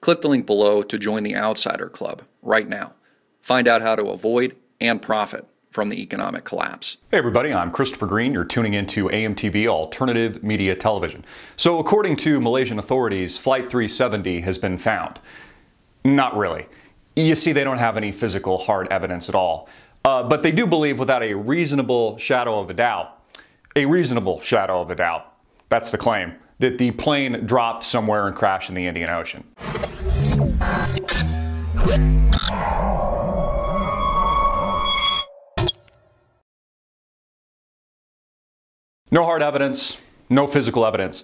Click the link below to join the Outsider Club right now. Find out how to avoid and profit from the economic collapse. Hey everybody, I'm Christopher Green. You're tuning into AMTV Alternative Media Television. So according to Malaysian authorities, Flight 370 has been found. Not really. You see, they don't have any physical hard evidence at all. But they do believe without a reasonable shadow of a doubt, that's the claim, that the plane dropped somewhere and crashed in the Indian Ocean. No hard evidence, no physical evidence,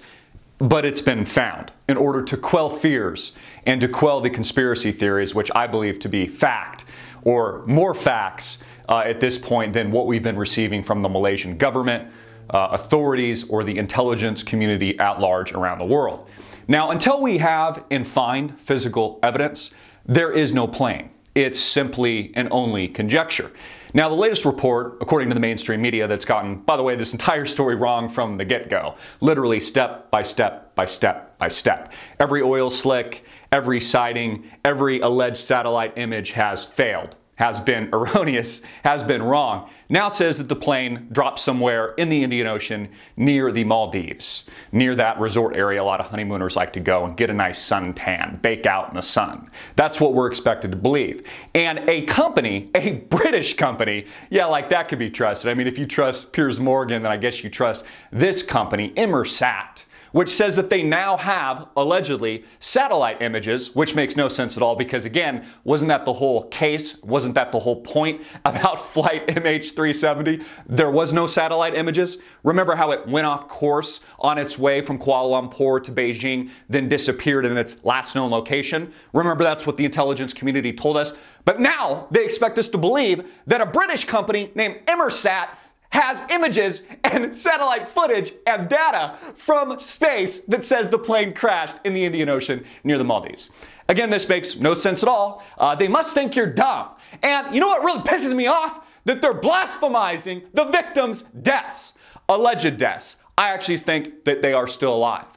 but it's been found in order to quell fears and to quell the conspiracy theories, which I believe to be fact, or more facts at this point than what we've been receiving from the Malaysian government, authorities, or the intelligence community at large around the world. Now, until we have and find physical evidence, there is no plane. It's simply and only conjecture. Now, the latest report, according to the mainstream media, that's gotten, by the way, this entire story wrong from the get-go, literally step by step by step by step. Every oil slick, every sighting, every alleged satellite image has failed, has been erroneous, has been wrong. Now says that the plane dropped somewhere in the Indian Ocean near the Maldives, near that resort area a lot of honeymooners like to go and get a nice suntan, bake out in the sun. That's what we're expected to believe. And a company, a British company, yeah, like that could be trusted. I mean, if you trust Piers Morgan, then I guess you trust this company, Inmarsat, which says that they now have, allegedly, satellite images, which makes no sense at all because, again, wasn't that the whole case? Wasn't that the whole point about Flight MH370? There was no satellite images. Remember how it went off course on its way from Kuala Lumpur to Beijing, then disappeared in its last known location? Remember, that's what the intelligence community told us. But now they expect us to believe that a British company named Inmarsat has images and satellite footage and data from space that says the plane crashed in the Indian Ocean near the Maldives. Again, this makes no sense at all. They must think you're dumb. And you know what really pisses me off? That they're blasphemizing the victims' deaths, alleged deaths. I actually think that they are still alive.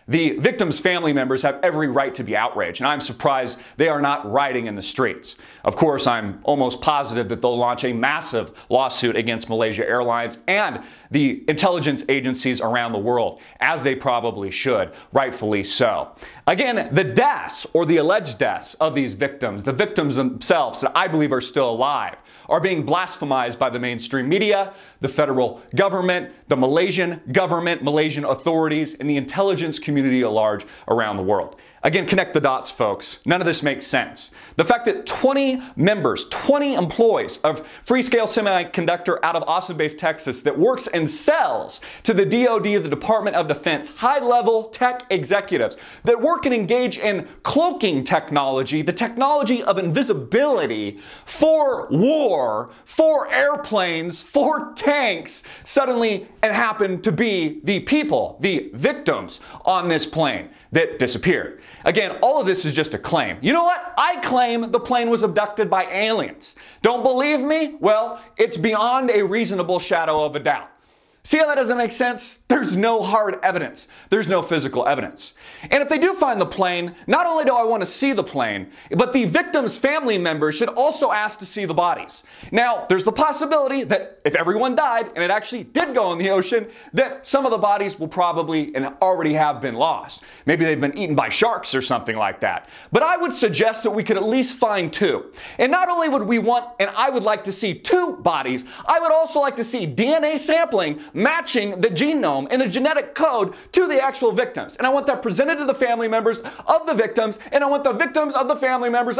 The victims' family members have every right to be outraged, and I'm surprised they are not rioting in the streets. Of course, I'm almost positive that they'll launch a massive lawsuit against Malaysia Airlines and the intelligence agencies around the world, as they probably should, rightfully so. Again, the deaths, or the alleged deaths of these victims, the victims themselves that I believe are still alive, are being blasphemized by the mainstream media, the federal government, the Malaysian government, Malaysian authorities, and the intelligence community at large around the world. Again, connect the dots, folks. None of this makes sense. The fact that 20 members, 20 employees of Freescale Semiconductor out of Austin-based Texas that works and sells to the DoD, the Department of Defense, high-level tech executives that work and engage in cloaking technology, the technology of invisibility for war, for airplanes, for tanks, suddenly and happen to be the people, the victims on this plane that disappeared. Again, all of this is just a claim. You know what? I claim the plane was abducted by aliens. Don't believe me? Well, it's beyond a reasonable shadow of a doubt. See how that doesn't make sense? There's no hard evidence. There's no physical evidence. And if they do find the plane, not only do I want to see the plane, but the victims' family members should also ask to see the bodies. Now, there's the possibility that if everyone died and it actually did go in the ocean, that some of the bodies will probably and already have been lost. Maybe they've been eaten by sharks or something like that. But I would suggest that we could at least find two. And not only would we want, and I would like to see two bodies, I would also like to see DNA sampling matching the genome and the genetic code to the actual victims. And I want that presented to the family members of the victims, and I want the victims of the family members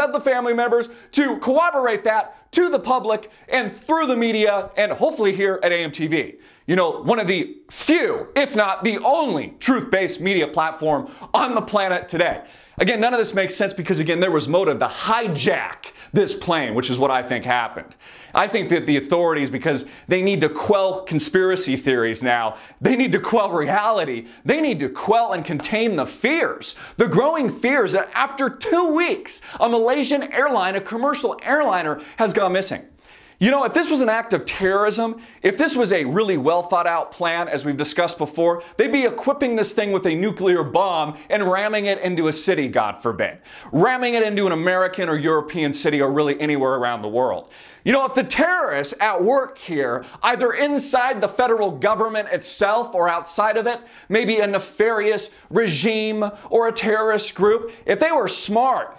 to corroborate that to the public and through the media and hopefully here at AMTV. You know, one of the few, if not the only, truth-based media platform on the planet today. Again, none of this makes sense because, again, there was motive to hijack this plane, which is what I think happened. I think that the authorities, because they need to quell conspiracy theories now, they need to quell reality, they need to quell and contain the fears, the growing fears that after 2 weeks, a Malaysian airline, a commercial airliner, has gone missing. You know, if this was an act of terrorism, if this was a really well thought out plan, as we've discussed before, they'd be equipping this thing with a nuclear bomb and ramming it into a city, God forbid. Ramming it into an American or European city or really anywhere around the world. You know, if the terrorists at work here, either inside the federal government itself or outside of it, maybe a nefarious regime or a terrorist group, if they were smart,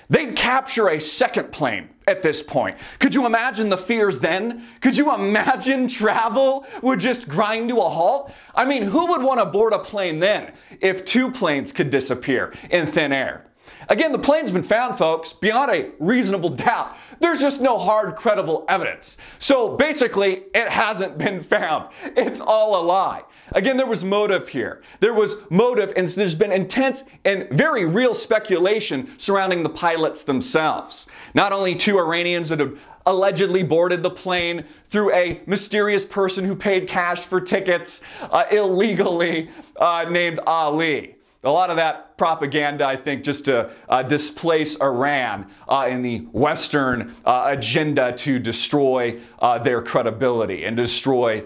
they'd capture a second plane at this point. Could you imagine the fears then? Could you imagine travel would just grind to a halt? I mean, who would want to board a plane then if two planes could disappear in thin air? Again, the plane's been found, folks, beyond a reasonable doubt. There's just no hard, credible evidence. So basically, it hasn't been found. It's all a lie. Again, there was motive here. There was motive, and there's been intense and very real speculation surrounding the pilots themselves. Not only two Iranians that have allegedly boarded the plane through a mysterious person who paid cash for tickets illegally named Ali. A lot of that propaganda, I think, just to displace Iran in the Western agenda to destroy their credibility and destroy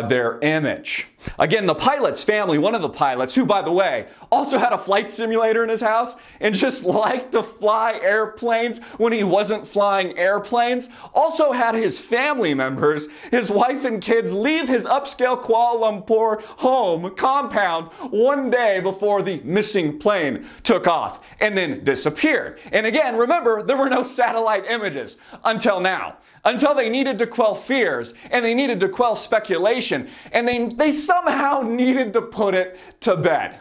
their image. Again, the pilot's family, one of the pilots, who, by the way, also had a flight simulator in his house and just liked to fly airplanes when he wasn't flying airplanes, also had his family members, his wife and kids, leave his upscale Kuala Lumpur home compound one day before the missing plane took off and then disappeared. And again, remember, there were no satellite images until now, until they needed to quell fears and they needed to quell speculation, and they somehow needed to put it to bed.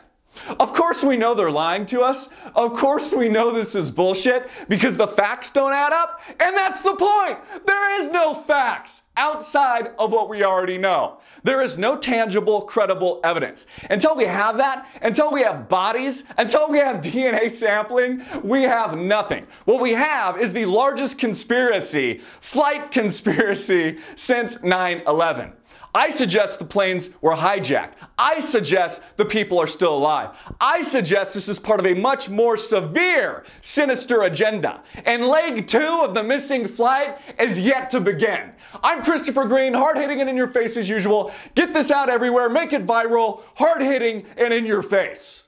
Of course we know they're lying to us. Of course we know this is bullshit because the facts don't add up, and that's the point. There is no facts outside of what we already know. There is no tangible, credible evidence. Until we have that, until we have bodies, until we have DNA sampling, we have nothing. What we have is the largest conspiracy, flight conspiracy, since 9/11. I suggest the planes were hijacked. I suggest the people are still alive. I suggest this is part of a much more severe, sinister agenda. And leg 2 of the missing flight is yet to begin. I'm Christopher Green, hard-hitting and in your face as usual. Get this out everywhere, make it viral, hard-hitting and in your face.